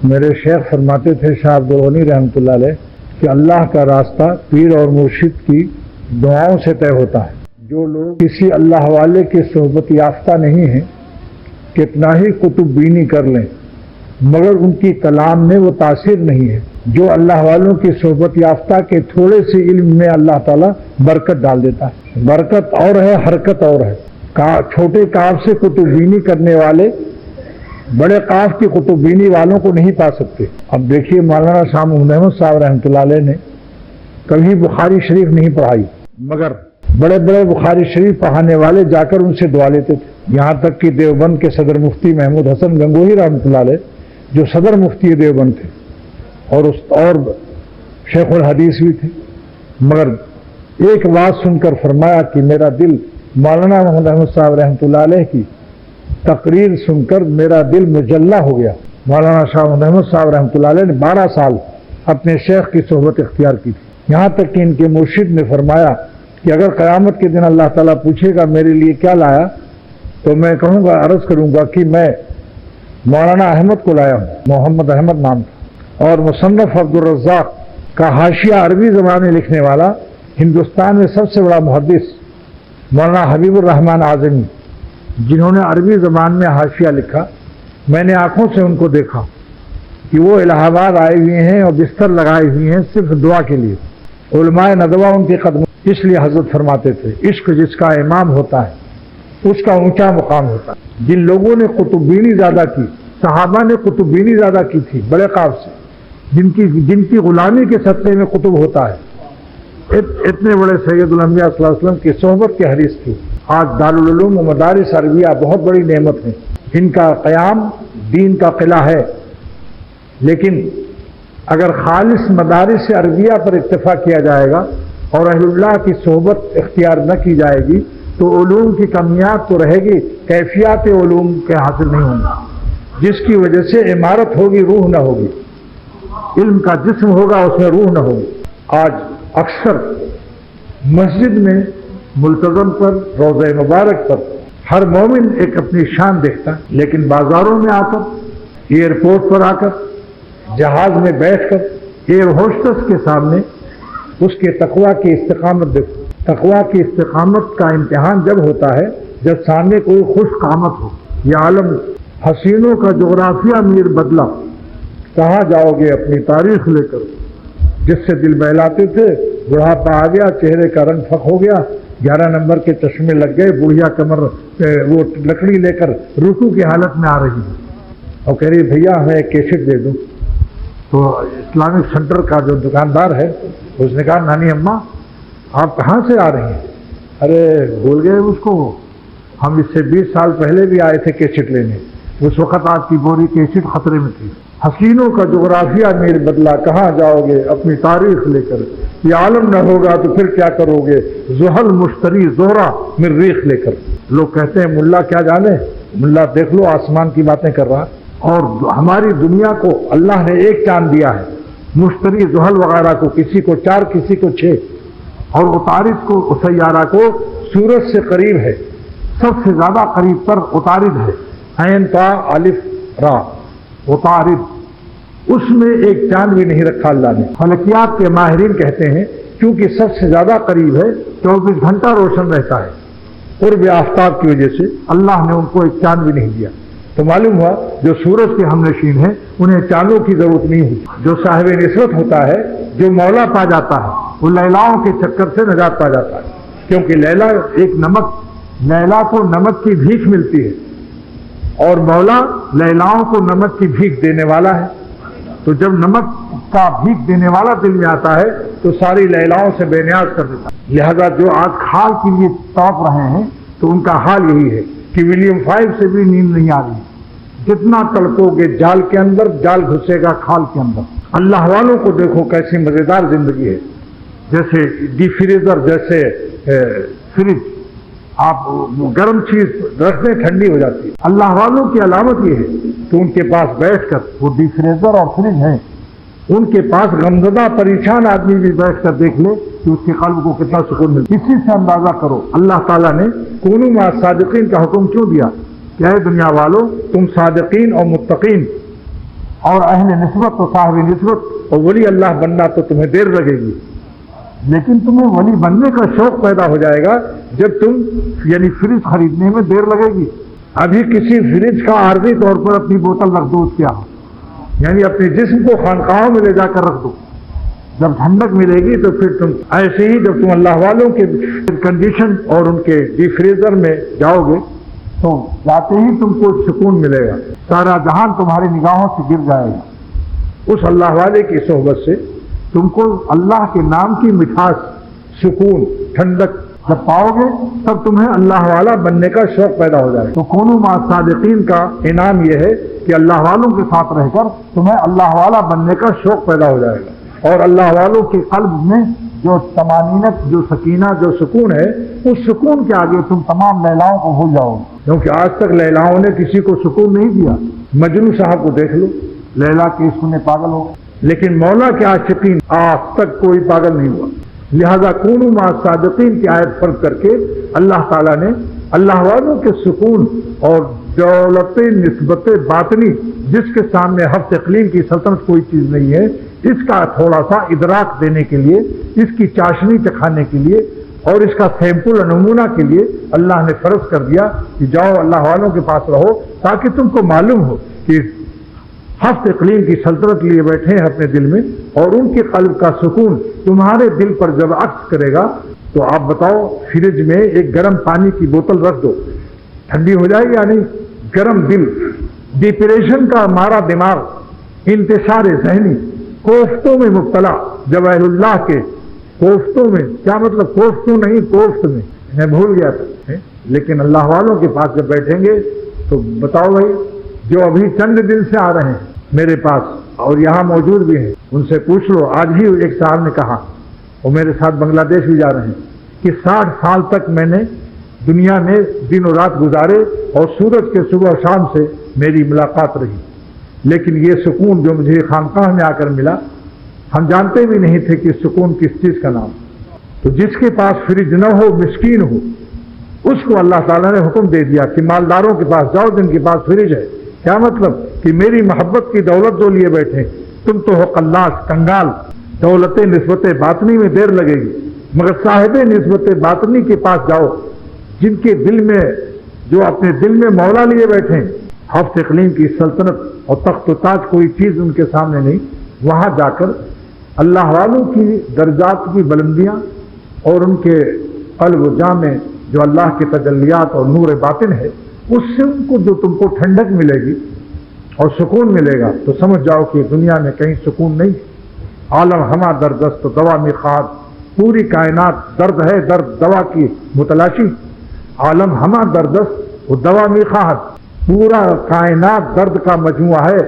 میرے شیخ فرماتے تھے شاہ عبدالغنی رحمۃ اللہ علیہ کہ اللہ کا راستہ پیر اور مرشد کی دعاؤں سے طے ہوتا ہے۔ جو لوگ کسی اللہ والے کی صحبت یافتہ نہیں ہیں، کتنا ہی کتب بینی کر لیں مگر ان کی کلام میں وہ تاثیر نہیں ہے۔ جو اللہ والوں کی صحبت یافتہ کے تھوڑے سے علم میں اللہ تعالیٰ برکت ڈال دیتا ہے۔ برکت اور ہے، حرکت اور ہے۔ چھوٹے کاف سے کتب بینی کرنے والے بڑے کاف کی کتب بینی والوں کو نہیں پا سکتے۔ اب دیکھیے مولانا شاہ محمود احمد صاحب رحمۃ اللہ علیہ نے کبھی بخاری شریف نہیں پڑھائی، مگر بڑے بڑے بخاری شریف پڑھانے والے جا کر ان سے دعا لیتے تھے۔ یہاں تک کہ دیوبند کے صدر مفتی محمود حسن گنگوہی رحمۃ اللہ علیہ جو صدر مفتی دیوبند تھے اور شیخ الحدیث بھی تھے، مگر ایک بات سن کر فرمایا کہ میرا دل مولانا محمود احمد صاحب رحمۃ اللہ علیہ کی تقریر سن کر میرا دل مجلہ ہو گیا۔ مولانا شاہ محمود احمد صاحب رحمۃ اللہ علیہ نے 12 سال اپنے شیخ کی صحبت اختیار کی تھی، یہاں تک کہ ان کے مرشد نے فرمایا کہ اگر قیامت کے دن اللہ تعالیٰ پوچھے گا میرے لیے کیا لایا تو میں کہوں گا، عرض کروں گا کہ میں مولانا احمد کو لایا ہوں، محمد احمد نام تھا۔ اور مصنف عبدالرزاق کا حاشیہ عربی زبان میں لکھنے والا ہندوستان میں سب سے بڑا محدث مولانا حبیب الرحمن اعظمی، جنہوں نے عربی زبان میں حاشیہ لکھا، میں نے آنکھوں سے ان کو دیکھا کہ وہ الہ آباد آئے ہوئے ہیں اور بستر لگائے ہوئے ہیں صرف دعا کے لیے۔ علماء ندوہ ان کے قدم، اس لیے حضرت فرماتے تھے عشق جس کا امام ہوتا ہے اس کا اونچا مقام ہوتا ہے۔ جن لوگوں نے قطب بینی زیادہ کی، صحابہ نے قطب بینی زیادہ کی تھی بڑے قاف سے، جن کی غلامی کے صدقے میں قطب ہوتا ہے، اتنے بڑے سید الانبیاء صلی اللہ علیہ وسلم کی صحبت کے حریص تھی۔ آج دارالعلوم و مدارس عربیہ بہت بڑی نعمت ہے، ان کا قیام دین کا قلعہ ہے، لیکن اگر خالص مدارس عربیہ پر اکتفا کیا جائے گا اور اہل اللہ کی صحبت اختیار نہ کی جائے گی تو علوم کی کمیات تو رہے گی، کیفیات علوم کے حاصل نہیں ہوں گی، جس کی وجہ سے عمارت ہوگی روح نہ ہوگی، علم کا جسم ہوگا اس میں روح نہ ہوگی۔ آج اکثر مسجد میں ملتزم پر، روضہ مبارک پر ہر مومن ایک اپنی شان دیکھتا ہے، لیکن بازاروں میں آ کر، ایئرپورٹ پر آ کر، جہاز میں بیٹھ کر ایئر ہوسٹس کے سامنے اس کے تقویٰ کی استقامت دیکھو۔ تقویٰ کی استقامت کا امتحان جب ہوتا ہے جب سامنے کوئی خوش قامت ہو۔ یہ عالم حسینوں کا جغرافیہ میر بدلا، کہاں جاؤ گے اپنی تاریخ لے کر؟ جس سے دل بہلاتے تھے بڑھاپا آ گیا، چہرے کا رنگ پھک ہو گیا، 11 نمبر کے چشمے لگ گئے، بڑھیا کمر وہ لکڑی لے کر رکوع کی حالت میں آ رہی ہے اور کہہ رہی بھیا ہمیں ایک کیسٹ دے دوں۔ تو اسلامک سینٹر کا جو دکاندار ہے اس نے کہا نانی اماں آپ کہاں سے آ رہی ہیں؟ ارے بول گئے اس کو، ہم اس سے 20 سال پہلے بھی آئے تھے کیسٹ لینے، اس وقت آپ کی گوری کیسٹ خطرے میں تھی۔ حسینوں کا جغرافیہ میر بدلا، کہاں جاؤ گے اپنی تاریخ لے کر؟ یہ عالم نہ ہوگا تو پھر کیا کرو گے؟ زحل مشتری زہرا مریخ لے کر۔ لوگ کہتے ہیں ملا کیا جانے، ملا دیکھ لو آسمان کی باتیں کر رہا۔ اور ہماری دنیا کو اللہ نے ایک چاند دیا ہے، مشتری زحل وغیرہ کو کسی کو 4 کسی کو 6، اور عطارد کو سیارہ کو سورج سے قریب ہے، سب سے زیادہ قریب پر عطارد ہے، عین تا الف را عطارد، اس میں ایک چاند بھی نہیں رکھا اللہ نے۔ فلکیات کے ماہرین کہتے ہیں کیونکہ سب سے زیادہ قریب ہے 24 گھنٹہ روشن رہتا ہے، قرب آفتاب کی وجہ سے اللہ نے ان کو ایک چاند بھی نہیں دیا۔ تو معلوم ہوا جو سورج کے ہم نشین ہیں انہیں چاندوں کی ضرورت نہیں ہوتی۔ جو صاحب نصرت ہوتا ہے، جو مولا پا جاتا ہے، وہ لیلاؤں کے چکر سے نجات پا جاتا ہے، کیونکہ لیلا ایک لیلا کو نمک کی بھیک ملتی ہے اور مولا لیلاؤں کو نمک کی بھیک دینے والا ہے۔ تو جب نمک کا بھیک دینے والا دل میں آتا ہے تو ساری لیلاؤں سے بے نیاز کر دیتا ہے۔ لہذا جو آج کھال کے لیے تڑپ رہے ہیں تو ان کا حال یہی ہے کہ ولیم 5 سے بھی نیند نہیں آ رہی، جتنا تڑپو گے جال کے اندر، جال گھسے گا کھال کے اندر۔ اللہ والوں کو دیکھو کیسی مزیدار زندگی ہے، جیسے ڈی فریزر، جیسے فریج، آپ گرم چیز رکھ دیں ٹھنڈی ہو جاتی ہے۔ اللہ والوں کی علامت یہ ہے کہ ان کے پاس بیٹھ کر، وہ ڈی فریزر اور فریج ہیں، ان کے پاس غمزدہ پریشان آدمی بھی بیٹھ کر دیکھ لے کہ اس کے قلب کو کتنا سکون ملتا ہے۔ اسی سے اندازہ کرو اللہ تعالیٰ نے کونوا مع صادقین کا حکم کیوں دیا کہ اے دنیا والو تم صادقین اور متقین اور اہل نسبت و صاحب نسبت اور ولی اللہ بننا تو تمہیں دیر لگے گی، لیکن تمہیں ولی بننے کا شوق پیدا ہو جائے گا جب تم یعنی فریج خریدنے میں دیر لگے گی۔ ابھی کسی فریج کا عارضی طور پر اپنی بوتل رکھ دو، کیا یعنی اپنے جسم کو خانقاہوں میں لے جا کر رکھ دو، جب ٹھنڈک ملے گی تو پھر تم ایسے ہی جب تم اللہ والوں کے کنڈیشن اور ان کے ڈی فریزر میں جاؤ گے تو جاتے ہی تم کو سکون ملے گا، سارا جہان تمہاری نگاہوں سے گر جائے گا۔ اس اللہ والے کی صحبت سے تم کو اللہ کے نام کی مٹھاس، سکون، ٹھنڈک جب پاؤ گے تب تمہیں اللہ والا بننے کا شوق پیدا ہو جائے گا۔ تو کونوا مع الصادقین کا انعام یہ ہے کہ اللہ والوں کے ساتھ رہ کر تمہیں اللہ والا بننے کا شوق پیدا ہو جائے گا، اور اللہ والوں کے قلب میں جو طمانینت، جو سکینہ، جو سکون ہے، اس سکون کے آگے تم تمام لیلاؤں کو بھول جاؤ گے، کیونکہ آج تک لیلاؤں نے کسی کو سکون نہیں دیا۔ مجنوں صاحب کو دیکھ لو، لیلا کے عشق میں پاگل ہو، لیکن مولا کے عاشقین آج تک کوئی پاگل نہیں ہوا۔ لہذا کونوا مع الصادقین کی آیت فرض کر کے اللہ تعالیٰ نے اللہ والوں کے سکون اور دولت نسبت باطنی، جس کے سامنے حفظ اقلیم کی سلطنت کوئی چیز نہیں ہے، اس کا تھوڑا سا ادراک دینے کے لیے، اس کی چاشنی چکھانے کے لیے اور اس کا سیمپل نمونہ کے لیے اللہ نے فرض کر دیا کہ جاؤ اللہ والوں کے پاس رہو، تاکہ تم کو معلوم ہو کہ حفظ اقلیم کی سلطنت لیے بیٹھے ہیں اپنے دل میں، اور ان کے قلب کا سکون تمہارے دل پر جب عکس کرے گا تو آپ بتاؤ، فریج میں ایک گرم پانی کی بوتل رکھ دو، ٹھنڈی ہو جائے گی یا نہیں؟ گرم دل، ڈپریشن کا مارا دماغ، انتشار ذہنی، کوفتوں میں مبتلا، جب اہل اللہ کے کوفتوں میں، کیا مطلب کوفتوں نہیں، کوفت میں بھول گیا تھا، لیکن اللہ والوں کے پاس جب بیٹھیں گے تو بتاؤ بھائی، جو ابھی چند دن سے آ رہے ہیں میرے پاس اور یہاں موجود بھی ہیں، ان سے پوچھ لو، آج ہی ایک صاحب نے کہا، وہ میرے ساتھ بنگلہ دیش بھی جا رہے ہیں، کہ 60 سال تک میں نے دنیا میں دن و رات گزارے اور سورج کے صبح شام سے میری ملاقات رہی، لیکن یہ سکون جو مجھے خانقاہ میں آ کر ملا، ہم جانتے بھی نہیں تھے کہ سکون کس چیز کا نام۔ تو جس کے پاس فریج نہ ہو، مسکین ہو، اس کو اللہ تعالیٰ نے حکم دے دیا کہ مالداروں کے پاس جاؤ جن کے پاس فریج ہے۔ کیا مطلب؟ کہ میری محبت کی دولت جو لیے بیٹھے، تم تو ہو قلاس، کنگال، دولت نسبت باطنی میں دیر لگے گی، مگر صاحب نسبت باطنی کے پاس جاؤ، جن کے دل میں، جو اپنے دل میں مولا لیے بیٹھے، حفظ اقلیم کی سلطنت اور تخت و تاج کوئی چیز ان کے سامنے نہیں، وہاں جا کر اللہ والوں کی درجات کی بلندیاں اور ان کے قلب و جاں میں جو اللہ کے تجلیات اور نور باطن ہے، اس سے ان کو جو تم کو ٹھنڈک ملے گی اور سکون ملے گا، تو سمجھ جاؤ کہ دنیا میں کہیں سکون نہیں۔ عالم ہما دردست دوا میں خواہد، پوری کائنات درد ہے، درد دوا کی متلاشی، عالم ہما دردست و دوا میں خواہد، پورا کائنات درد کا مجموعہ ہے،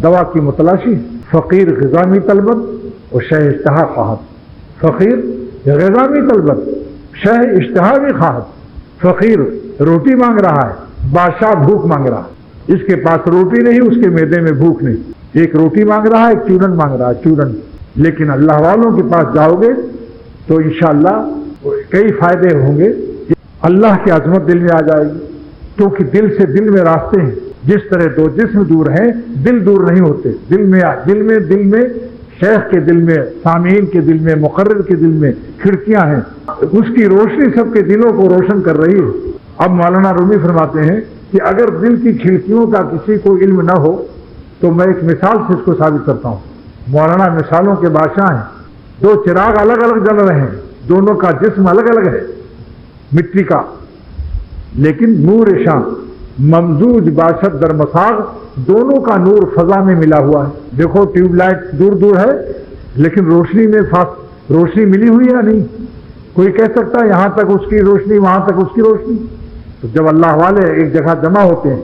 دوا کی متلاشی۔ فقیر غذا میں طلبت و شہ اشتہا خواہد، فقیر غذا میں طلبت، شہ اشتہا بھی خواہد۔ فقیر روٹی مانگ رہا ہے، بادشاہ بھوک مانگ رہا ہے، اس کے پاس روٹی نہیں، اس کے معدے میں بھوک نہیں، ایک روٹی مانگ رہا ہے، ایک چورن مانگ رہا ہے، چورن۔ لیکن اللہ والوں کے پاس جاؤ گے تو انشاءاللہ کئی فائدے ہوں گے، اللہ کی عظمت دل میں آ جائے گی، کیونکہ دل سے دل میں راستے ہیں، جس طرح دو جسم دور ہیں، دل دور نہیں ہوتے، دل میں شیخ کے دل میں، سامعین کے دل میں، مقرر کے دل میں کھڑکیاں ہیں، اس کی روشنی سب کے دلوں کو روشن کر رہی ہے۔ اب مولانا رومی فرماتے ہیں کہ اگر دل کی کھڑکیوں کا کسی کو علم نہ ہو تو میں ایک مثال سے اس کو ثابت کرتا ہوں۔ مولانا مثالوں کے بادشاہ ہیں، دو چراغ الگ الگ جل رہے ہیں، دونوں کا جسم الگ الگ ہے مٹی کا، لیکن نور شاں ممزوج باشد در مساغ، دونوں کا نور فضا میں ملا ہوا ہے۔ دیکھو ٹیوب لائٹ دور دور ہے لیکن روشنی میں روشنی ملی ہوئی ہے نہیں، کوئی کہہ سکتا ہے یہاں تک اس کی روشنی، وہاں تک اس کی روشنی؟ تو جب اللہ والے ایک جگہ جمع ہوتے ہیں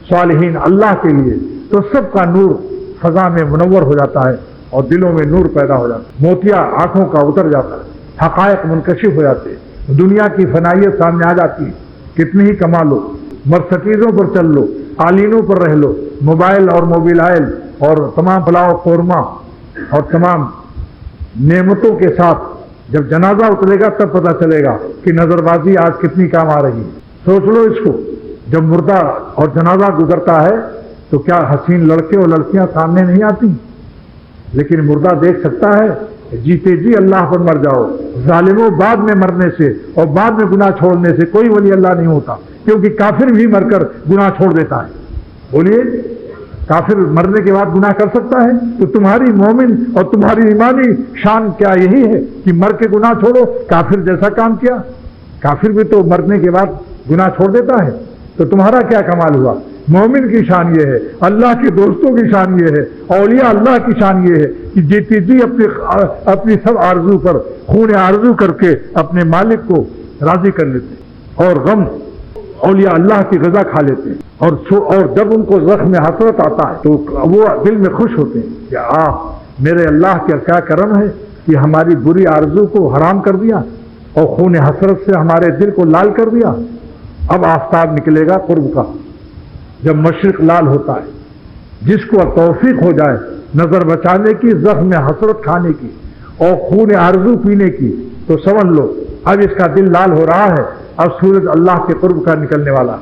صالحین اللہ کے لیے، تو سب کا نور فضا میں منور ہو جاتا ہے اور دلوں میں نور پیدا ہو جاتا ہے، موتیا آنکھوں کا اتر جاتا ہے، حقائق منکشف ہو جاتے ہیں، دنیا کی فنائیت سامنے آ جاتی ہے۔ کتنی ہی کما لو، مرسٹیزوں پر چل لو، قالینوں پر رہ لو، موبائل اور موبائل اور تمام پلاؤ قورمہ اور تمام نعمتوں کے ساتھ جب جنازہ اترے گا تب پتہ چلے گا کہ نظر بازی آج کتنی کام آ رہی ہے۔ سوچ لو اس کو، جب مردہ اور جنازہ گزرتا ہے تو کیا حسین لڑکے اور لڑکیاں سامنے نہیں آتی؟ لیکن مردہ دیکھ سکتا ہے؟ جیتے جی اللہ پر مر جاؤ. ظالموں، بعد میں مرنے سے اور بعد میں گناہ چھوڑنے سے کوئی ولی اللہ نہیں ہوتا، کیونکہ کافر بھی مر کر گناہ چھوڑ دیتا ہے. بولیے، کافر مرنے کے بعد گناہ کر سکتا ہے؟ تو تمہاری مومن اور تمہاری ایمانی شان کیا یہی ہے کہ مر کے گناہ چھوڑو؟ کافر جیسا کام کیا؟ کافر بھی تو مرنے کے بعد گناہ چھوڑ دیتا ہے. تو تمہارا کیا کمال ہوا؟ مومن کی شان یہ ہے، اللہ کے دوستوں کی شان یہ ہے، اولیاء اللہ کی شان یہ ہے کہ جیتی جی اپنی سب آرزو پر خون آرزو کر کے اپنے مالک کو راضی کر لیتے، اور غم اولیاء اللہ کی غذا کھا لیتے ہیں، اور جب ان کو زخم حسرت آتا ہے تو وہ دل میں خوش ہوتے ہیں کہ میرے اللہ کا کیا کرم ہے کہ ہماری بری آرزو کو حرام کر دیا اور خون حسرت سے ہمارے دل کو لال کر دیا. اب آفتاب نکلے گا قرب کا، جب مشرق لال ہوتا ہے. جس کو توفیق ہو جائے نظر بچانے کی، زخم حسرت کھانے کی اور خون آرزو پینے کی، تو سمجھ لو اب اس کا دل لال ہو رہا ہے، اب سورج اللہ کے قرب کا نکلنے والا.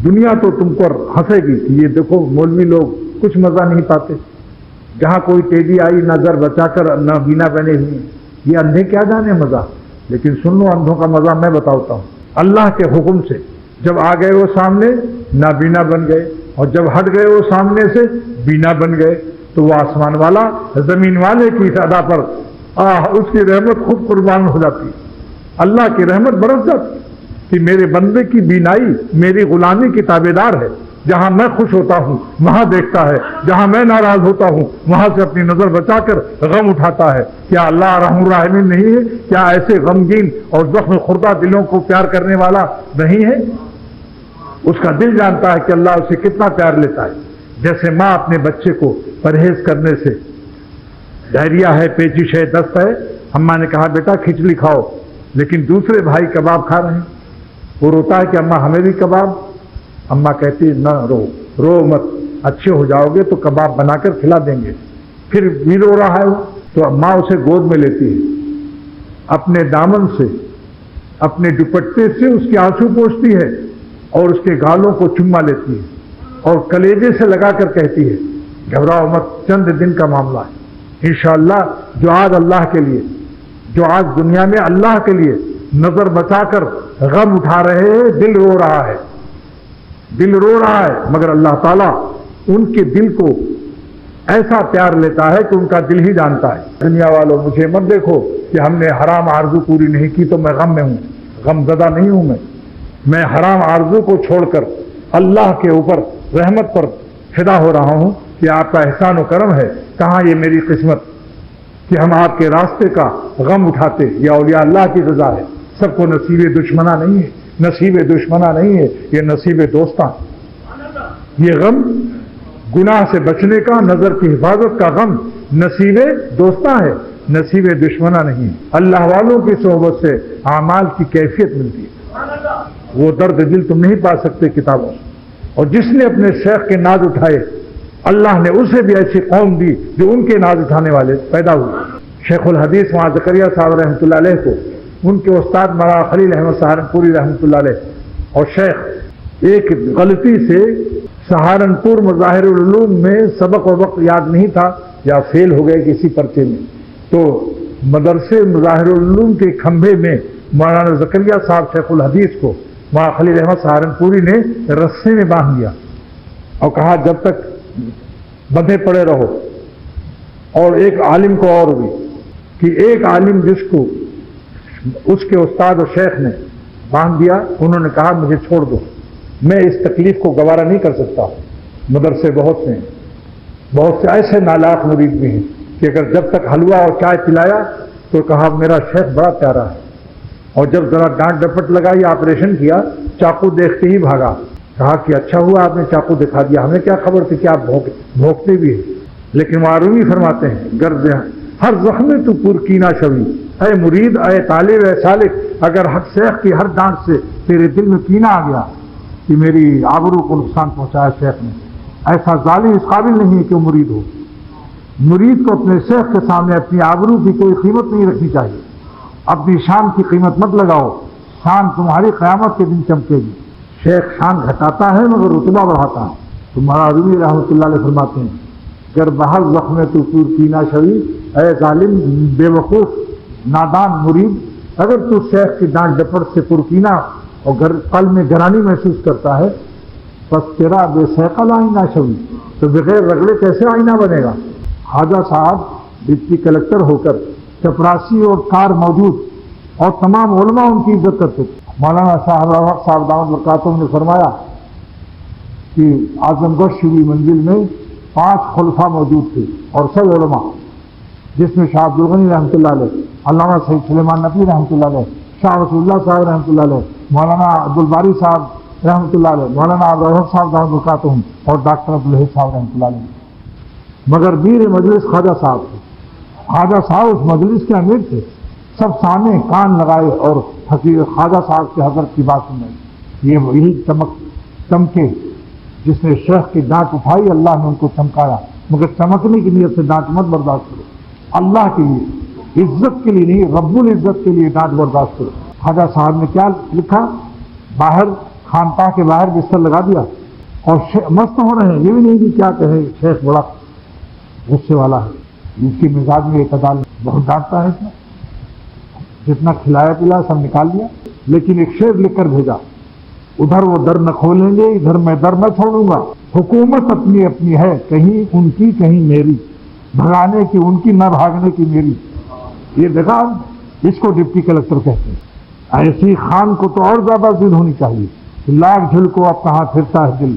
دنیا تو تم پر ہنسے گی کہ یہ دیکھو مولوی لوگ کچھ مزہ نہیں پاتے، جہاں کوئی ٹیڈی آئی نظر بچا کر نہ بینا بنے ہوئے، یہ اندھے کیا جانے مزہ. لیکن سن لو اندھوں کا مزہ میں بتاتا ہوں. اللہ کے حکم سے جب آ گئے وہ سامنے نابینا بن گئے، اور جب ہٹ گئے وہ سامنے سے بینا بن گئے. تو وہ آسمان والا زمین والے کی ادا پر اس کی رحمت خود قربان ہو جاتی. اللہ کی رحمت برس جاتی کہ میرے بندے کی بینائی میری غلامی کی تابعدار ہے. جہاں میں خوش ہوتا ہوں وہاں دیکھتا ہے، جہاں میں ناراض ہوتا ہوں وہاں سے اپنی نظر بچا کر غم اٹھاتا ہے. کیا اللہ رحم الرحیم نہیں ہے؟ کیا ایسے غمگین اور زخم خوردہ دلوں کو پیار کرنے والا نہیں ہے؟ اس کا دل جانتا ہے کہ اللہ اسے کتنا پیار لیتا ہے. جیسے ماں اپنے بچے کو پرہیز کرنے سے، ڈائریا ہے، پیچش ہے، دست ہے، اماں نے کہا بیٹا کھچڑی کھاؤ، لیکن دوسرے بھائی کباب کھا رہے ہیں، وہ روتا ہے کہ اماں ہمیں بھی کباب. اماں کہتی نہ رو مت، اچھے ہو جاؤ گے تو کباب بنا کر کھلا دیں گے. پھر بھی رو رہا ہے وہ، تو ماں اسے گود میں لیتی ہے، اپنے دامن سے اپنے دوپٹے سے اس کے آنسو پوچھتی ہے اور اس کے گالوں کو چما لیتی ہے اور کلیجے سے لگا کر کہتی ہے گھبراؤ مت، چند دن کا معاملہ ہے انشاءاللہ. جو آج اللہ کے لیے، جو آج دنیا میں اللہ کے لیے نظر بچا کر غم اٹھا رہے ہیں، دل رو رہا ہے، دل رو رہا ہے، مگر اللہ تعالیٰ ان کے دل کو ایسا پیار لیتا ہے کہ ان کا دل ہی جانتا ہے. دنیا والوں مجھے مت دیکھو کہ ہم نے حرام آرزو پوری نہیں کی تو میں غم میں ہوں، غم زدہ نہیں ہوں. میں حرام آرزو کو چھوڑ کر اللہ کے اوپر رحمت پر فدا ہو رہا ہوں کہ آپ کا احسان و کرم ہے. کہاں یہ میری قسمت کہ ہم آپ کے راستے کا غم اٹھاتے. یہ اولیاء اللہ کی رضا ہے. سب کو نصیب دشمنہ نہیں ہے، نصیب دشمنہ نہیں ہے، یہ نصیب دوستاں. یہ غم گناہ سے بچنے کا، نظر کی حفاظت کا غم نصیب دوستاں ہے، نصیب دشمنہ نہیں. اللہ والوں کی صحبت سے اعمال کی کیفیت ملتی ہے. وہ درد دل تم نہیں پا سکتے کتابوں سے. اور جس نے اپنے شیخ کے ناز اٹھائے اللہ نے اسے بھی ایسی قوم دی جو ان کے ناز اٹھانے والے پیدا ہوئے. شیخ الحدیث وہاں زکریا صاحب رحمۃ اللہ علیہ کو ان کے استاد مولانا خلیل احمد سہارنپوری رحمۃ اللہ علیہ اور شیخ ایک غلطی سے سہارنپور مظاہر العلوم میں سبق و وقت یاد نہیں تھا یا فیل ہو گئے کسی پرچے میں، تو مدرسے مظاہر العلوم کے کھمبے میں مولانا زکریا صاحب شیخ الحدیث کو مولانا خلیل احمد سہارنپوری نے رسے میں باندھ دیا اور کہا جب تک بندھے پڑے رہو. اور ایک عالم کو اور بھی کہ ایک عالم جس کو اس کے استاد اور شیخ نے باندھ دیا، انہوں نے کہا مجھے چھوڑ دو، میں اس تکلیف کو گوارا نہیں کر سکتا. مدرسے بہت سے ہیں، بہت سے ایسے نالاق مرید بھی ہیں کہ اگر جب تک حلوہ اور چائے پلایا تو کہا میرا شیخ بڑا پیارا ہے، اور جب ذرا ڈانٹ ڈپٹ لگائی آپریشن کیا چاقو دیکھتے ہی بھاگا. کہا کہ اچھا ہوا آپ نے چاقو دکھا دیا، ہمیں کیا خبر تھی کہ آپ بھونکتے بھی ہیں. لیکن معرومی فرماتے ہیں گرد ہر زخم تو پر کینا شوی، اے مرید اے طالب اے سالک، اگر حق شیخ کی ہر ڈانٹ سے تیرے دل میں کینہ آ گیا کہ میری آبرو کو نقصان پہنچایا شیخ نے، ایسا ظالم اس قابل نہیں ہے کہ وہ مرید ہو. مرید کو اپنے شیخ کے سامنے اپنی آبرو کی کوئی قیمت نہیں رکھنی چاہیے. اپنی شان کی قیمت مت لگاؤ، شان تمہاری قیامت کے دن چمکے گی. شیخ شان گھٹاتا ہے مگر رتبہ بڑھاتا ہے. تو مولانا رومی رحمۃ اللہ علیہ فرماتے ہیں گر بہر زخم تو پور پینا شوی اے ظالم بے وقوف نادان مرید، اگر تو شیخ کی ڈانٹ ڈپٹ سے پرکینا اور قلب میں گرانی محسوس کرتا ہے، بس تیرا بے سیقل آئینہ شوی، تو بغیر رگڑے کیسے آئینہ بنے گا؟ خواجہ صاحب ڈپٹی کلکٹر ہو کر چپراسی اور کار موجود اور تمام علماء ان کی عزت کرتے تھے۔ مولانا صاحب دامت برکاتہم نے فرمایا کہ اعظم گڑھ شیوی منزل میں 5 خلفاء موجود تھے اور سب علماء، جس میں شاہ عبد الغنی رحمۃ اللہ علیہ، علامہ سید سلیمان نقوی رحمۃ اللہ علیہ، شاہ رسول اللہ صاحب رحمۃ اللہ علیہ، مولانا عبدالباری صاحب رحمۃ اللہ علیہ، مولانا عبدالرحمٰن صاحب دامت برکاتہم اور ڈاکٹر عبدالحید صاحب رحمۃ اللہ علیہ۔ مگر میر مجلس خواجہ صاحب تھے۔ خواجہ صاحب اس مجلس کے امیر تھے۔ سب سامنے کان لگائے اور حقیقت خواجہ صاحب کے حضرت کی بات سنائی۔ یہ وہی چمکے جس نے شیخ کی ڈانٹ اٹھائی، اللہ نے ان کو چمکایا، مگر چمکنے کی نیت سے ڈانٹ مت برداشت کرو، اللہ کے لیے، عزت کے لیے نہیں، رب العزت کے لیے ڈانٹ برداشت کرو۔ خواجہ صاحب نے کیا لکھا؟ باہر خانقاہ کے باہر بستر لگا دیا اور مست ہو رہے ہیں، یہ بھی نہیں کہ کیا کہے شیخ بڑا غصے والا ہے، اس کی مزاج میں ایک عدال بہت ڈانٹتا ہے، جتنا کھلایا پلایا سب نکال لیا، لیکن ایک شعر لکھ کر بھیجا، ادھر وہ در نہ کھولیں گے ادھر میں در نہ چھوڑوں گا، حکومت اپنی اپنی ہے، کہیں ان کی کہیں میری، بھگانے کی ان کی نہ بھاگنے کی میری۔ یہ دیکھا، اس کو ڈپٹی کلکٹر کہتے ہیں۔ ایسی خان کو تو اور زیادہ ضد ہونی چاہیے، لاکھ جھلکو اب کہاں پھرتا ہے دل،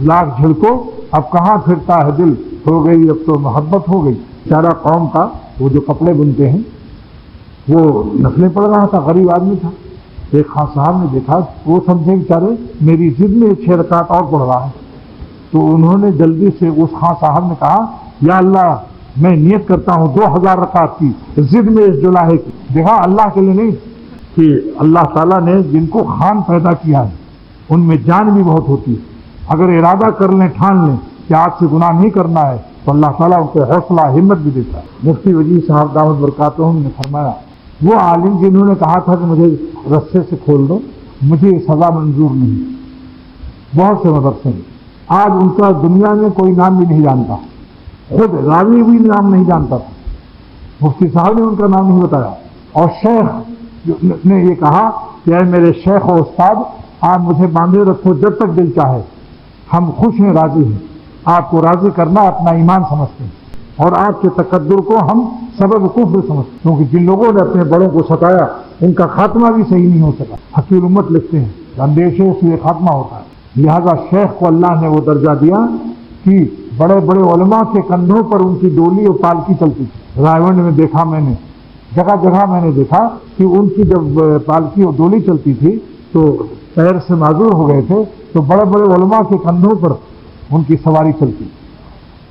لاکھ جھلکو اب کہاں پھرتا ہے دل، ہو گئی اب تو محبت ہو گئی۔ بیچارہ قوم کا وہ جو کپڑے بنتے ہیں وہ نسلیں پڑ رہا تھا، غریب آدمی تھا۔ ایک خان صاحب نے دیکھا، وہ سمجھے بیچارے میری ضد میں 6 رکعت اور پڑھ رہا ہے، تو انہوں نے جلدی سے اس خان صاحب نے کہا، یا اللہ میں نیت کرتا ہوں 2000 رکعت کی ضد میں اس جلاہے کی۔ دیکھا، اللہ کے لیے نہیں، کہ اللہ تعالیٰ نے جن کو خان پیدا کیا ہے ان میں جان بھی بہت ہوتی ہے، اگر ارادہ کر لیں، ٹھان لیں کہ آج سے گناہ نہیں کرنا ہے، تو اللہ تعالیٰ ان کو حوصلہ ہمت بھی دیتا ہے۔ مفتی وجیز صاحب دامت برکاتہم نے فرمایا، وہ عالم جنہوں نے کہا تھا کہ مجھے رسے سے کھول دو، مجھے یہ سزا منظور نہیں، بہت سے مدرسے ہیں، آج ان کا دنیا میں کوئی نام بھی نہیں جانتا، خود راوی بھی نام نہیں جانتا تھا، مفتی صاحب نے ان کا نام نہیں بتایا، اور شیخ نے یہ کہا کہ اے میرے شیخ و استاد، آپ مجھے باندھے رکھو جب تک دل چاہے، ہم خوش ہیں، راضی ہیں، آپ کو راضی کرنا اپنا ایمان سمجھتے ہیں، اور آپ کے تقدر کو ہم سبب کفر سمجھتے ہیں، کیونکہ جن لوگوں نے اپنے بڑوں کو ستایا ان کا خاتمہ بھی صحیح نہیں ہو سکا۔ حقیر امت لکھتے ہیں، اندیشے سے خاتمہ ہوتا ہے، لہذا شیخ کو اللہ نے وہ درجہ دیا کہ بڑے بڑے علماء کے کندھوں پر ان کی ڈولی اور پالکی چلتی تھی۔ رائے گنج میں دیکھا میں نے، جگہ جگہ میں نے دیکھا کہ ان کی جب پالکی اور ڈولی چلتی تھی تو پیر سے معذور ہو گئے تھے، تو بڑے بڑے علماء کے کندھوں پر ان کی سواری چلتی۔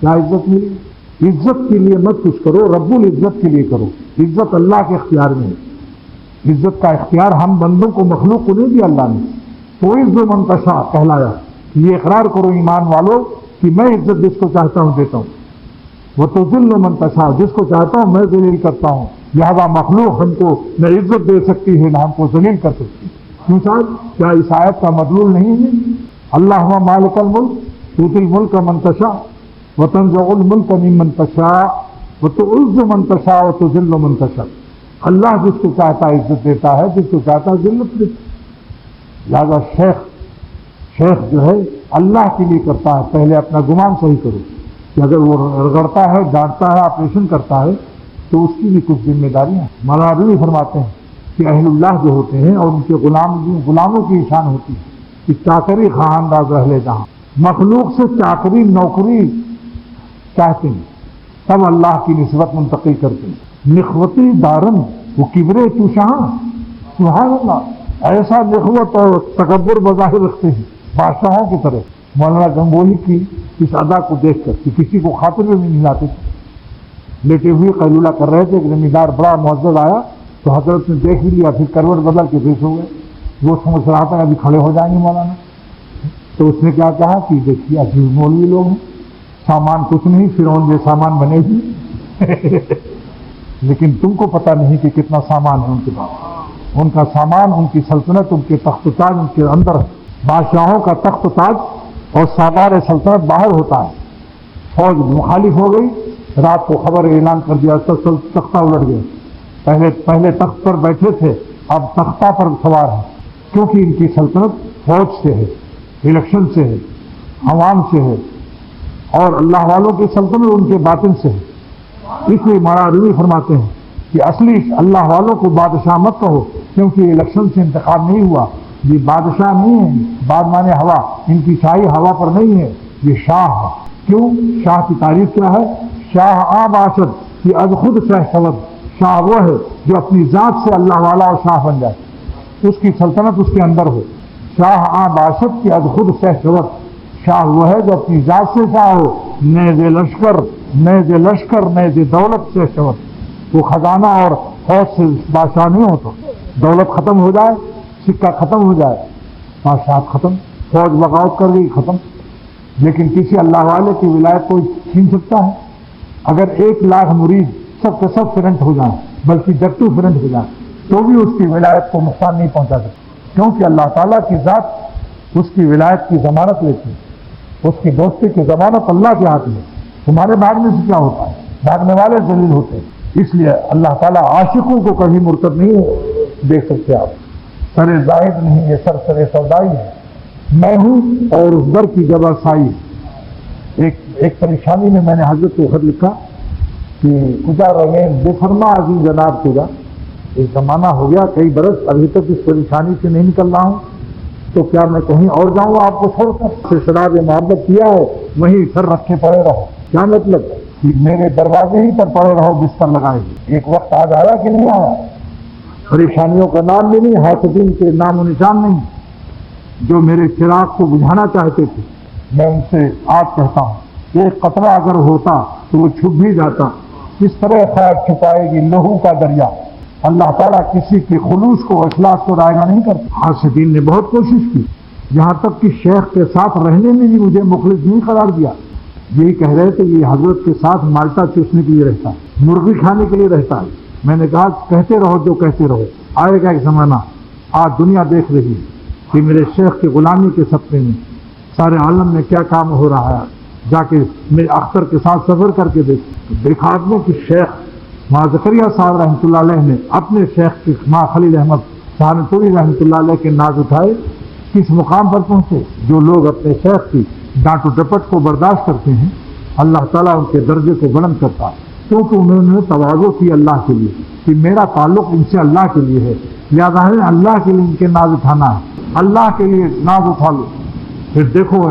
کیا عزت ملی؟ عزت کے لیے مت کچھ کرو، رب العزت کے لیے کرو، عزت اللہ کے اختیار میں ہے، عزت کا اختیار ہم بندوں کو، مخلوق کو نہیں دیا اللہ نے۔ تو عزت منتشا کہلایا، یہ اقرار کرو ایمان والو کہ میں عزت جس کو چاہتا ہوں دیتا ہوں، وہ تو ذل منتشا، جس کو چاہتا ہوں میں ذلیل کرتا ہوں، لہذا مخلوق ہم کو نہ عزت دے سکتی ہے نہ ہم کو ذلیل کر سکتی ہے۔ کیوں صاحب؟ کیا اس آیت کا مدلول نہیں ہے؟ اللہ مالک الملک تؤتی الملک من تشاء وتنزع الملک ممن تشاء وتعز من تشاء وتذل من تشاء۔ اللہ جس کو چاہتا ہے عزت دیتا ہے، جس کو چاہتا ہے ذلت دیتا ہے۔ لہذا شیخ جو ہے اللہ کے لیے کرتا ہے، پہلے اپنا گمان صحیح کرو کہ اگر وہ رگڑتا ہے، ڈانٹتا ہے، آپریشن کرتا ہے تو اس کی بھی کچھ ذمہ داریاں ہیں۔ مولانا رومی فرماتے ہیں کہ اہل اللہ جو ہوتے ہیں اور ان کے غلاموں کی شان ہوتی ہے کہ چاکری خواہانداز اہل جہاں، مخلوق سے چاکری نوکری چاہتے ہیں، تب اللہ کی نسبت منتقل کرتے ہیں۔ نخوتی دارن وہ کبرے تو شاہ، سبحان اللہ، ایسا نخوت اور تکبر بظاہر رکھتے ہیں بادشاہوں کی طرح۔ مولانا گنگوہی کی اس ادا کو دیکھ کر کہ کسی کو خاطر میں بھی نہیں لاتے تھے، لیٹے ہوئے قیلولہ کر رہے تھے، ایک زمیندار بڑا معزز آیا تو حضرت نے دیکھ بھی لیا، پھر کروٹ بدل کے پیش ہو گئے۔ وہ سمجھ رہا تھا ابھی کھڑے ہو جائیں گے مولانا، تو اس نے کیا کہا کہ دیکھیے عجیب مولوی لوگ ہیں، سامان کچھ نہیں، فرعون یہ سامان بنے گی لیکن تم کو پتہ نہیں کہ کتنا سامان ہے ان کے پاس، ان کا سامان، ان کی سلطنت، ان کے تخت و تاج ان کے اندر ہے۔ بادشاہوں کا تخت و تاج اور سردار سلطنت باہر ہوتا ہے، فوج مخالف ہو گئی، رات کو خبر اعلان کر دیا، تختہ الٹ گیا، پہلے تخت پر بیٹھے تھے، اب تختہ پر سوار ہیں، کیونکہ ان کی سلطنت فوج سے ہے، الیکشن سے ہے، عوام سے ہے، اور اللہ والوں کی سلطنت ان کے باطن سے ہے۔ اس لیے مولانا رومی فرماتے ہیں کہ اصلی اللہ والوں کو بادشاہ مت کہو، کیونکہ الیکشن سے انتخاب نہیں ہوا، یہ بادشاہ نہیں ہے، باد مانے ہوا، ان کی شاہی ہوا پر نہیں ہے، یہ شاہ ہے۔ کیوں؟ شاہ کی تعریف کیا ہے؟ شاہ آب آشد کہ از خود شہ شود، شاہ وہ ہے جو اپنی ذات سے اللہ والا اور شاہ بن جائے، اس کی سلطنت اس کے اندر ہو۔ شاہ آب آشد کہ از خود شہ شود، شاہ وہ ہے جو اپنی ذات سے شاہ ہو، نیز لشکر نیز دولت سے شود، وہ خزانہ اور فوج سے بادشاہ نہیں ہو، تو دولت ختم ہو جائے، سکہ ختم ہو جائے، بادشاہ ختم، فوج بغاوت کر گئی، ختم۔ لیکن کسی اللہ والے کی ولایت کو چھین سکتا ہے؟ اگر 1,00,000 مرید سب کے سب فرنٹ ہو جائیں، بلکہ جٹو فرنٹ ہو جائیں، تو بھی اس کی ولایت کو نقصان نہیں پہنچا سکتا، کیونکہ اللہ تعالیٰ کی ذات اس کی ولایت کی ضمانت لیتی ہے، اس کی دوستی کی ضمانت اللہ کے ہاتھ میں۔ تمہارے بھاگنے سے کیا ہوتا ہے؟ بھاگنے والے ذلیل ہوتے ہیں۔ اس لیے اللہ تعالیٰ عاشقوں کو کبھی مرتد نہیں دیکھ سکتے آپ۔ سر زاہد نہیں، یہ سر سودائی ہے، میں ہوں اور اس در کی جبر سائی۔ ایک پریشانی میں نے حضرت کو خط لکھا کہ کجا رہے بے فرما عظیم جناب تجا، ایک زمانہ ہو گیا کئی برس، ابھی تک اس پریشانی سے نہیں نکل رہا ہوں، تو کیا میں کہیں اور جاؤں آپ کو چھوڑ کر؟ شراب محبت کیا ہے وہیں سر رکھے پڑے رہو، کیا مطلب کہ میرے دروازے ہی پر پڑے رہو بستر لگائے۔ ایک وقت آج آیا کہ نہیں آیا؟ پریشانیوں کا نام بھی نہیں، حاسدین کے نام و نشان نہیں، جو میرے چراغ کو بجھانا چاہتے تھے، میں ان سے آج کہتا ہوں، ایک قطرہ اگر ہوتا تو وہ چھپ بھی جاتا، کس طرح خیر چھپائے گی لہو کا دریا۔ اللہ تعالیٰ کسی کے خلوص کو، اخلاص کو رائگاں نہیں کرتا۔ حاسدین نے بہت کوشش کی، یہاں تک کہ شیخ کے ساتھ رہنے میں بھی مجھے مخلص نہیں قرار دیا، یہی کہہ رہے تھے یہ حضرت کے ساتھ مالٹا چوسنے کے لیے رہتا ہے، مرغی کھانے کے لیے رہتا ہے۔ میں نے کہا کہتے رہو جو کہتے رہو، آئے گا ایک زمانہ، آج دنیا دیکھ رہی ہے کہ میرے شیخ کی غلامی کے سفر میں سارے عالم میں کیا کام ہو رہا ہے۔ جا کے میرے اختر کے ساتھ سفر کر کے دیکھا آپ نے کہ شیخ ماں زکریا صاحب رحمۃ اللہ علیہ نے اپنے شیخ کی ماں خلیل احمد سہارنپوری رحمۃ اللہ علیہ کے ناز اٹھائے، کس مقام پر پہنچے۔ جو لوگ اپنے شیخ کی ڈانٹ و ڈپٹ کو برداشت کرتے ہیں، اللہ تعالیٰ ان کے درجے کو بلند کرتا ہے، کیونکہ انہوں نے تواضع کی اللہ کے لیے کہ میرا تعلق ان سے اللہ کے لیے ہے، لہٰذا ہے اللہ کے لیے ان کے ناز اٹھانا ہے، اللہ کے لیے ناز اٹھا لو۔ پھر دیکھو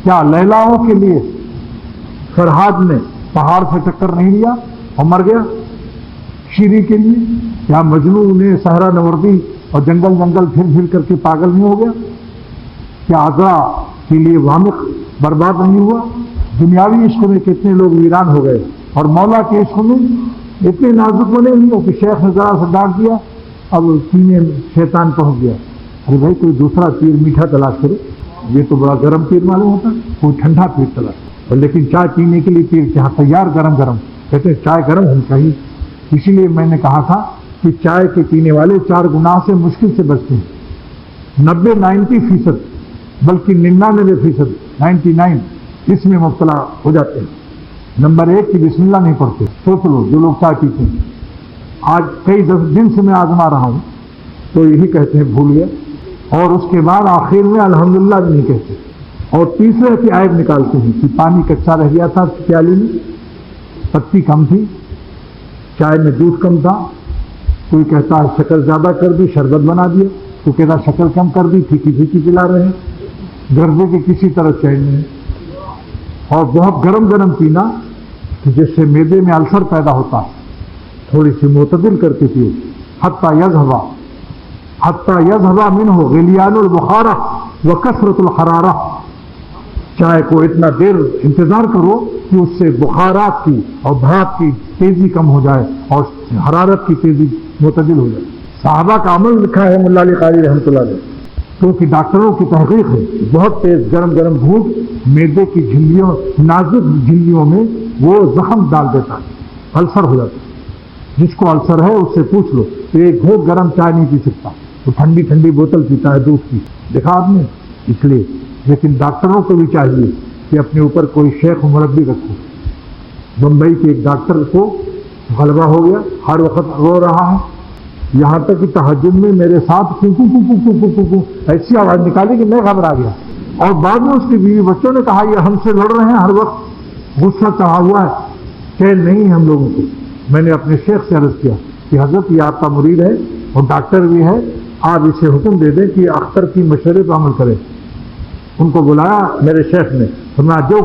کیا لیلاؤں کے لیے فرہاد نے پہاڑ سے ٹکر نہیں لیا اور مر گیا؟ شیری کے لیے کیا مجنو نے صحرا نوردی اور جنگل پھر کر کے پاگل نہیں ہو گیا؟ کیا عذرا کے لیے وامق برباد نہیں ہوا؟ دنیاوی عشق میں کتنے لوگ ویران ہو گئے، اور مولا کے عشق میں اتنے نازک بنے ہوئے کہ شیخ نے ذرا سے ڈانٹ دیا، اب سینے شیطان پہنچ گیا۔ ارے بھائی کوئی دوسرا پیر میٹھا تلاش کرو، یہ تو بڑا گرم پیر معلوم ہوتا ہے، کوئی ٹھنڈا پیر تلاش، اور لیکن چائے پینے کے لیے پیر کیا تیار گرم کہتے ہیں چائے گرم ہونی چاہیے۔ اسی لیے میں نے کہا تھا کہ چائے کے پینے والے 4 گناہ سے مشکل سے بچتے ہیں، 90% بلکہ 99% 99 اس میں مبتلا ہو جاتے ہیں۔ نمبر 1 کہ بسم اللہ نہیں پڑھتے۔ سوچ لو جو لوگ چائے پیتے ہیں، آج کئی دن سے میں آزما رہا ہوں تو یہی کہتے ہیں بھول گیا، اور اس کے بعد آخر میں الحمدللہ بھی نہیں کہتے، اور تیسرے کی عیب نکالتے ہیں کہ پانی کچا رہ گیا تھا پیالی میں، پتی کم تھی، چائے میں دودھ کم تھا، کوئی کہتا ہے شکر زیادہ کر دی شربت بنا دیا، کوئی کہتا شکر کم کر دی پھیکی پلا رہے ہیں، گردے کے کسی طرح چین نہیں، اور بہت گرم پینا کہ جس سے معدے میں السر پیدا ہوتا ہے، تھوڑی سی معتدل کر کے پیو، حتی یذہبا منہ غلیان البخارہ وکثرت الحرارہ، چائے کو اتنا دیر انتظار کرو کہ اس سے بخارات کی اور بھاپ کی تیزی کم ہو جائے اور حرارت کی تیزی معتدل ہو جائے۔ صحابہ کا عمل لکھا ہے ملا علی قاری رحمۃ اللہ علیہ، کیونکہ ڈاکٹروں کی تحقیق ہے بہت تیز گرم بھوک معدے کی جھلیوں، نازک جھلیوں میں وہ زخم ڈال دیتا ہے، السر ہو جاتا ہے۔ جس کو السر ہے اس سے پوچھ لو کہ ایک گھونٹ گرم چائے نہیں پی سکتا، وہ ٹھنڈی بوتل پیتا ہے دودھ کی، دیکھا آپ نے۔ اس لیے لیکن ڈاکٹروں کو بھی چاہیے کہ اپنے اوپر کوئی شیخ مربی رکھو. بمبئی کے ایک ڈاکٹر کو غلبہ ہو گیا، ہر وقت رو رہا ہے، یہاں تک کہ تہجد میں میرے ساتھ ایسی آواز نکالی کہ میں گھبرا گیا. اور بعد میں اس کی بیوی بچوں نے کہا یہ ہم سے لڑ رہے ہیں، ہر وقت غصہ چڑھا ہوا ہے، چین نہیں ہے ہم لوگوں کو. میں نے اپنے شیخ سے عرض کیا کہ حضرت یہ آپ کا مرید ہے اور ڈاکٹر بھی ہے، آپ اسے حکم دے دیں کہ اختر کی مشورے پر عمل کرے. ان کو بلایا میرے شیخ نے، فرمایا جو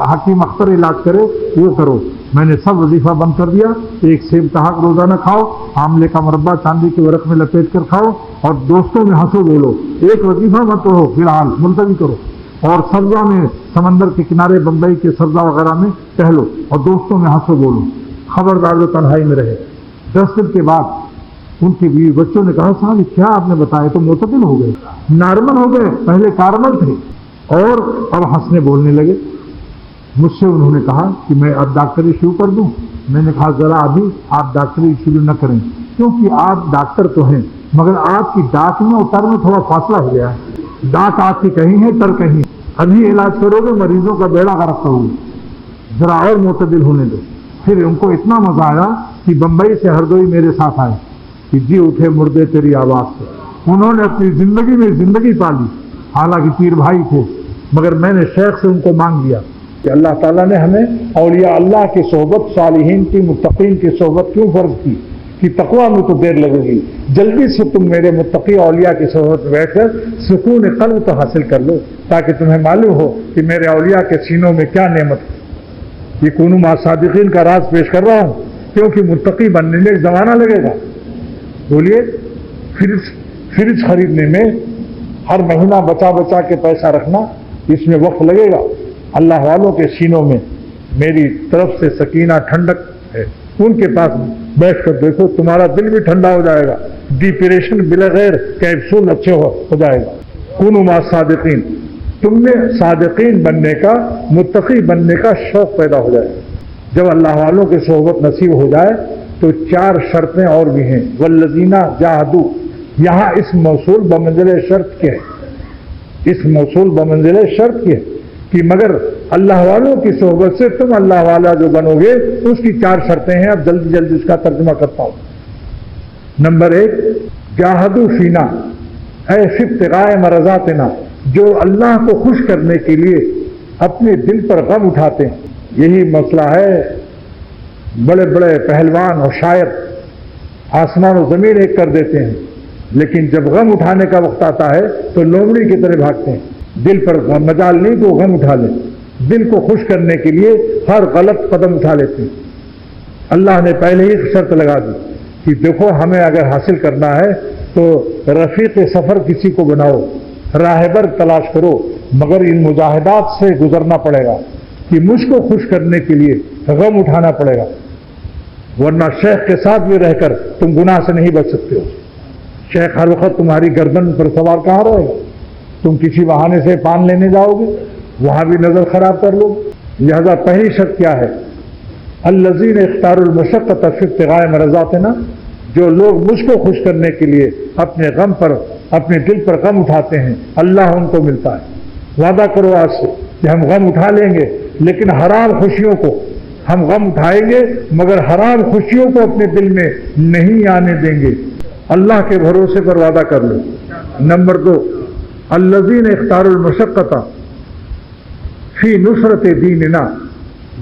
حکیم اختر علاج کرے وہ کرو. میں نے سب وظیفہ بند کر دیا، ایک سیب تحق روزانہ کھاؤ، آملے کا مربع چاندی کے ورق میں لپیٹ کر کھاؤ، اور دوستوں میں ہنسو بولو. ایک وظیفہ مت پڑھو، فی الحال ملتوی کرو، اور سبزہ میں سمندر کے کنارے بمبئی کے سبزہ وغیرہ میں ٹہلو اور دوستوں میں ہنسو بولو. خبردار جو تنہائی میں رہے. 10 دن کے بعد ان کی بیوی بچوں نے کہا صاحب کیا آپ نے بتایا تو معتدل ہو گئے، نارمل ہو گئے، پہلے کارمل تھے اور اب ہنسنے بولنے لگے. مجھ سے انہوں نے کہا کہ میں اب ڈاکٹری شروع کر دوں. میں نے کہا ذرا ابھی آپ ڈاکٹری شروع نہ کریں، کیونکہ آپ ڈاکٹر تو ہیں مگر آپ کی ڈاک میں اور تر میں تھوڑا فاصلہ ہو گیا ہے. ڈاک آپ کی کہیں ہے، تر کہیں. ابھی علاج کرو گے مریضوں کا بیڑا غرق کرو گے، ذرا اور معتدل ہونے دو. پھر ان کو اتنا مزہ آیا کہ بمبئی سے ہردوئی میرے ساتھ آئے کہ جی اٹھے مردے تیری آواز سے. انہوں نے اپنی زندگی میں زندگی پالی، حالانکہ پیر بھائی تھے، مگر میں نے شیخ سے ان کو مانگ لیا کہ اللہ تعالیٰ نے ہمیں اولیاء اللہ کی صحبت، صالحین کی، متقین کی صحبت کیوں فرض کی کہ تقویٰ میں تو دیر لگے گی، جلدی سے تم میرے متقی اولیاء کی صحبت میں بیٹھ کر سکون قلب تو حاصل کر لو، تاکہ تمہیں معلوم ہو کہ میرے اولیاء کے سینوں میں کیا نعمت ہے. یہ کونوا مع صادقین کا راز پیش کر رہا ہوں، کیونکہ متقی بننے میں ایک زمانہ لگے گا. بولیے، فریج خریدنے میں ہر مہینہ بچا بچا کے پیسہ رکھنا، اس میں وقت لگے گا. اللہ والوں کے سینوں میں میری طرف سے سکینہ ٹھنڈک ہے، ان کے پاس بیٹھ کر دیکھو تمہارا دل بھی ٹھنڈا ہو جائے گا، ڈپریشن بغیر کیپسول اچھے ہو جائے گا. کونوا مع صادقین، تم میں صادقین بننے کا، متقی بننے کا شوق پیدا ہو جائے. جب اللہ والوں کی صحبت نصیب ہو جائے تو 4 شرطیں اور بھی ہیں. والذین جاہدوا، یہاں اس موصول بمنزل شرط کے ہے، اس موصول بمنزل شرط کے ہے کہ مگر اللہ والوں کی صحبت سے تم اللہ والا جو بنو گے اس کی 4 شرطیں ہیں. اب جلدی جلدی اس کا ترجمہ کرتا ہوں. نمبر 1، جاہدوا فینا اے فی ابتغاء مرضاتنا، جو اللہ کو خوش کرنے کے لیے اپنے دل پر غم اٹھاتے ہیں. یہی مسئلہ ہے، بڑے بڑے پہلوان اور شاعر آسمان و زمین ایک کر دیتے ہیں، لیکن جب غم اٹھانے کا وقت آتا ہے تو لومڑی کی طرح بھاگتے ہیں. دل پر مجال نہیں تو غم اٹھا لیں، دل کو خوش کرنے کے لیے ہر غلط قدم اٹھا لیتے ہیں. اللہ نے پہلے ہی شرط لگا دی کہ دیکھو ہمیں اگر حاصل کرنا ہے تو رفیق سفر کسی کو بناؤ، راہبر تلاش کرو، مگر ان مجاہدات سے گزرنا پڑے گا کہ مجھ کو خوش کرنے کے لیے غم اٹھانا پڑے گا، ورنہ شیخ کے ساتھ بھی رہ کر تم گناہ سے نہیں بچ سکتے ہو. شیخ ہر وقت تمہاری گردن پر سوار کہاں رہے گا؟ تم کسی بہانے سے پان لینے جاؤ گے، وہاں بھی نظر خراب کر لو. لہذا پہلی شرط کیا ہے؟ الذین اختاروا المشقۃ فی ابتغاء مرضاتنا، جو لوگ مجھ کو خوش کرنے کے لیے اپنے غم پر، اپنے دل پر غم اٹھاتے ہیں، اللہ ان کو ملتا ہے. وعدہ کرو آج سے کہ ہم غم اٹھا لیں گے، لیکن حرام خوشیوں کو ہم غم اٹھائیں گے مگر حرام خوشیوں کو اپنے دل میں نہیں آنے دیں گے. اللہ کے بھروسے پر وعدہ کر لو. نمبر 2، الذین اختاروا المشقۃ فی نصرت دیننا،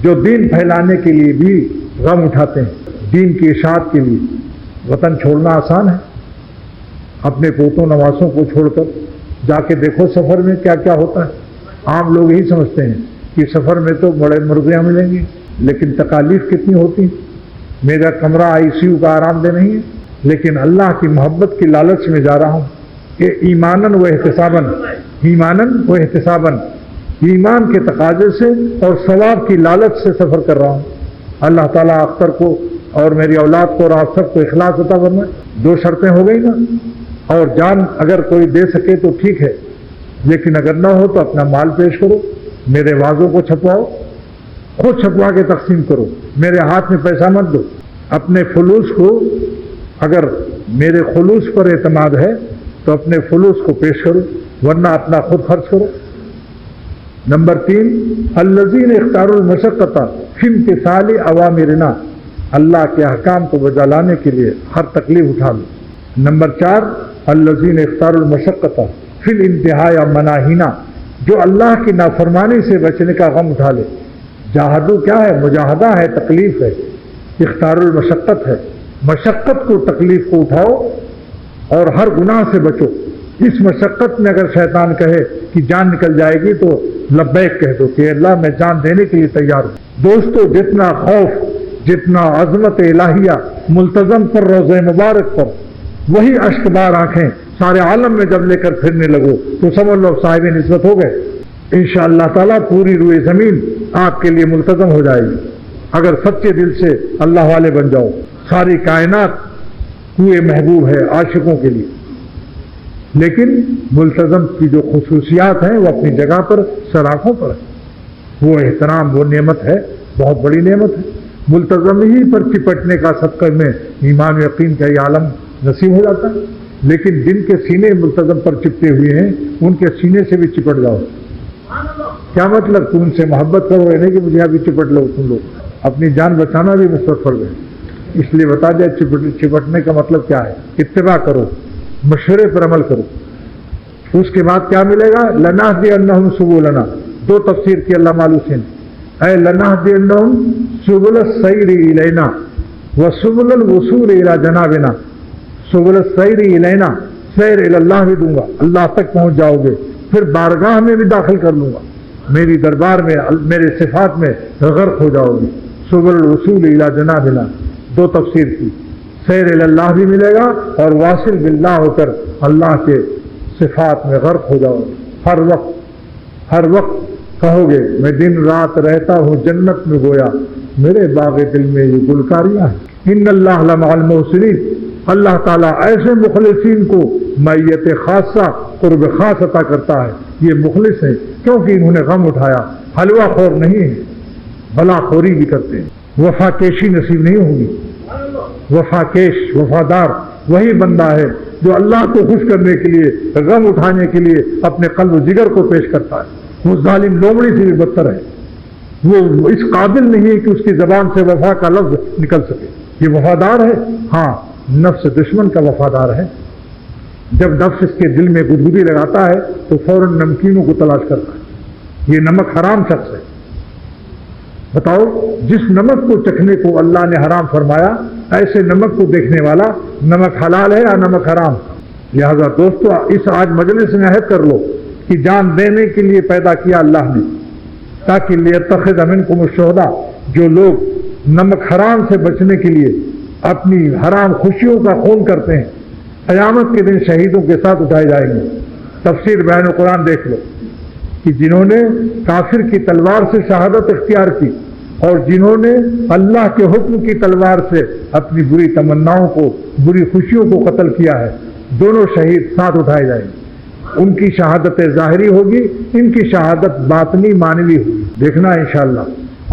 جو دین پھیلانے کے لیے بھی غم اٹھاتے ہیں، دین کی اشاعت کے لیے. وطن چھوڑنا آسان ہے، اپنے پوتوں نواسوں کو چھوڑ کر جا کے دیکھو سفر میں کیا کیا ہوتا ہے. عام لوگ یہی سمجھتے ہیں کہ سفر میں تو بڑے مرغیاں ملیں گی، لیکن تکالیف کتنی ہوتی ہیں. میرا کمرہ ICU کا آرام دہ نہیں ہے، لیکن اللہ کی محبت کی لالچ میں جا رہا ہوں کہ ایماناً و احتساباً، ایماناً و احتساباً، ایمان کے تقاضے سے اور ثواب کی لالچ سے سفر کر رہا ہوں. اللہ تعالیٰ اختر کو اور میری اولاد کو اور آپ سب کو اخلاص عطا فرمائے. 2 شرطیں ہو گئی نا. اور جان اگر کوئی دے سکے تو ٹھیک ہے، لیکن اگر نہ ہو تو اپنا مال پیش کرو، میرے وعظوں کو چھپواؤ، خود چھپوا کے تقسیم کرو، میرے ہاتھ میں پیسہ مت دو. اپنے فلوس کو، اگر میرے خلوص پر اعتماد ہے تو اپنے فلوس کو پیش کرو، ورنہ اپنا خود خرچ کرو. نمبر 3 الذین اختاروا المشقۃ فی امتثال اوامرنا، اللہ کے احکام کو بجا لانے کے لیے ہر تکلیف اٹھا لو۔ نمبر 4 الذین اختاروا المشقۃ فی الانتہاء مناہینا، جو اللہ کی نافرمانی سے بچنے کا غم اٹھا لے۔ جاہدو کیا ہے؟ مجاہدہ ہے، تکلیف ہے۔ اختار المشقت ہے، مشقت کو، تکلیف کو اٹھاؤ اور ہر گناہ سے بچو۔ اس مشقت میں اگر شیطان کہے کہ جان نکل جائے گی تو لبیک کہہ دو کہ اللہ میں جان دینے کے لیے تیار ہوں۔ دوستو، جتنا خوف، جتنا عظمت الہیہ ملتزم پر، روزہ مبارک پر، وہی اشک بار آنکھیں سارے عالم میں جب لے کر پھرنے لگو تو سمجھ لو صاحب نسبت ہو گئے۔ انشاءاللہ تعالیٰ پوری روئے زمین آپ کے لیے ملتزم ہو جائے گی اگر سچے دل سے اللہ والے بن جاؤ۔ ساری کائنات کوئے محبوب ہے عاشقوں کے لیے، لیکن ملتزم کی جو خصوصیات ہیں وہ اپنی جگہ پر، سراخوں پر ہے۔ وہ احترام، وہ نعمت ہے، بہت بڑی نعمت ہے۔ ملتزم ہی پر چپٹنے کا صدقہ میں ایمان و یقین کا یہ عالم نصیب ہو جاتا ہے۔ لیکن جن کے سینے ملتزم پر چپٹے ہوئے ہیں ان کے سینے سے بھی چپٹ جاؤ۔ کیا مطلب؟ تم ان سے محبت کرو، نہیں کہ مجھے ابھی چپٹ لو۔ تم لوگ اپنی جان بچانا بھی مصروف پڑ گئے، اس لیے بتا دیا چپٹنے کا مطلب کیا ہے۔ اتباع کرو، مشورے پر عمل کرو۔ اس کے بعد کیا ملے گا؟ لنہدینہم سبلنا، 2 تفسیر کی علامہ مالوسی نے۔ اے لنہدینہم سبل السیر الینا وسبل الوصول الی جنابنا۔ سبل السیر الینا، سیر الی اللہ بھی دوں گا، اللہ تک پہنچ جاؤ گے، پھر بارگاہ میں بھی داخل کر لوں گا، میری دربار میں، میرے صفات میں غرق ہو جاؤ گے۔ سبل الوصول الی جنابنا، 2 تفسیر کی۔ سیر الی اللہ بھی ملے گا اور واصل باللہ ہو کر اللہ کے صفات میں غرق ہو جاؤ گے۔ ہر وقت کہو گے میں دن رات رہتا ہوں جنت میں، گویا میرے باغ دل میں یہ گلکاریاں ہیں۔ ان اللہ لمع المحسنین، اللہ تعالیٰ ایسے مخلصین کو معیت خاصہ، قرب خاص عطا کرتا ہے۔ یہ مخلص ہیں کیونکہ انہوں نے غم اٹھایا، حلوہ خور نہیں ہے، بلا خوری بھی کرتے ہیں۔ وفا کیشی نصیب نہیں ہوگی۔ وفا کیش، وفادار وہی بندہ ہے جو اللہ کو خوش کرنے کے لیے، غم اٹھانے کے لیے اپنے قلب و جگر کو پیش کرتا ہے۔ وہ ظالم لومڑی سے بھی بدتر ہے، وہ اس قابل نہیں ہے کہ اس کی زبان سے وفا کا لفظ نکل سکے۔ یہ وفادار ہے، ہاں نفس دشمن کا وفادار ہے۔ جب نفس اس کے دل میں گدگدی لگاتا ہے تو فوراً نمکینوں کو تلاش کرتا ہے۔ یہ نمک حرام شخص ہے۔ بتاؤ، جس نمک کو چکھنے کو اللہ نے حرام فرمایا، ایسے نمک کو دیکھنے والا نمک حلال ہے یا نمک حرام؟ لہذا دوستو، اس آج مجلس میں عہد کر لو کہ جان دینے کے لیے پیدا کیا اللہ نے، تاکہ لیتخذ منکم الشہداء، جو لوگ نمک حرام سے بچنے کے لیے اپنی حرام خوشیوں کا خون کرتے ہیں، قیامت کے دن شہیدوں کے ساتھ اٹھائے جائیں گے۔ تفسیر بیان قرآن دیکھ لو کہ جنہوں نے کافر کی تلوار سے شہادت اختیار کی اور جنہوں نے اللہ کے حکم کی تلوار سے اپنی بری تمناؤں کو، بری خوشیوں کو قتل کیا ہے، دونوں شہید ساتھ اٹھائے جائیں گے۔ ان کی شہادت ظاہری ہوگی، ان کی شہادت باطنی معنوی ہوگی، دیکھنا انشاءاللہ۔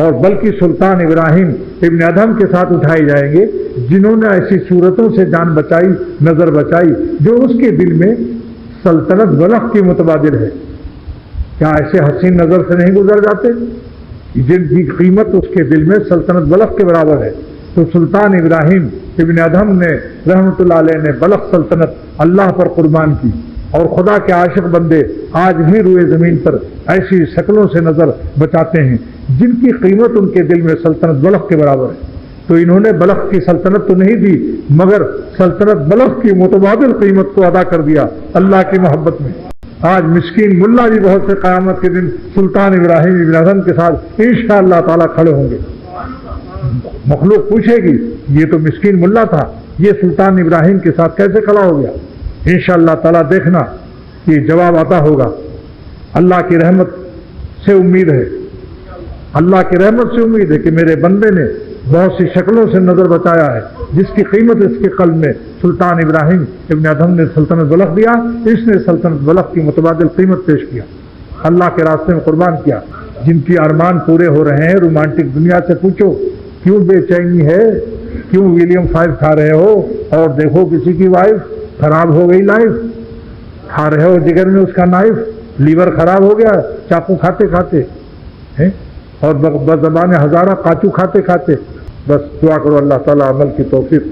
اور بلکہ سلطان ابراہیم ابن ادہم کے ساتھ اٹھائے جائیں گے جنہوں نے ایسی صورتوں سے جان بچائی، نظر بچائی جو اس کے دل میں سلطنت بلخ کی متبادل ہے۔ کیا ایسے حسین نظر سے نہیں گزر جاتے جن کی قیمت اس کے دل میں سلطنت بلخ کے برابر ہے؟ تو سلطان ابراہیم ابن ادہم نے رحمۃ اللہ علیہ نے بلخ سلطنت اللہ پر قربان کی، اور خدا کے عاشق بندے آج بھی روئے زمین پر ایسی شکلوں سے نظر بچاتے ہیں جن کی قیمت ان کے دل میں سلطنت بلخ کے برابر ہے۔ تو انہوں نے بلخ کی سلطنت تو نہیں دی، مگر سلطنت بلخ کی متبادل قیمت کو ادا کر دیا اللہ کی محبت میں۔ آج مسکین ملا بھی بہت سے قیامت کے دن سلطان ابراہیم ابن ادہم کے ساتھ انشاءاللہ تعالیٰ کھڑے ہوں گے۔ مخلوق پوچھے گی یہ تو مسکین ملا تھا، یہ سلطان ابراہیم کے ساتھ کیسے کھڑا ہو گیا؟ انشاءاللہ تعالیٰ دیکھنا یہ جواب آتا ہوگا۔ اللہ کی رحمت سے امید ہے، اللہ کی رحمت سے امید ہے کہ میرے بندے نے بہت سی شکلوں سے نظر بچایا ہے، جس کی قیمت اس کے قلب میں سلطان ابراہیم ابن ادہم نے سلطنت بلخ دیا، اس نے سلطنت بلخ کی متبادل قیمت پیش کیا، اللہ کے راستے میں قربان کیا۔ جن کی ارمان پورے ہو رہے ہیں رومانٹک دنیا سے پوچھو کیوں بے چینی ہے، کیوں ویلیم 5 کھا رہے ہو، اور دیکھو کسی کی وائف خراب ہو گئی، لائف کھا رہے ہو جگر میں اس کا نائف، لیور خراب ہو گیا، چاقو کھاتے کھاتے ہیں اور بزبان ہزارہ کاچو کھاتے کھاتے. بس دعا کرو اللہ تعالیٰ عمل کی توفیق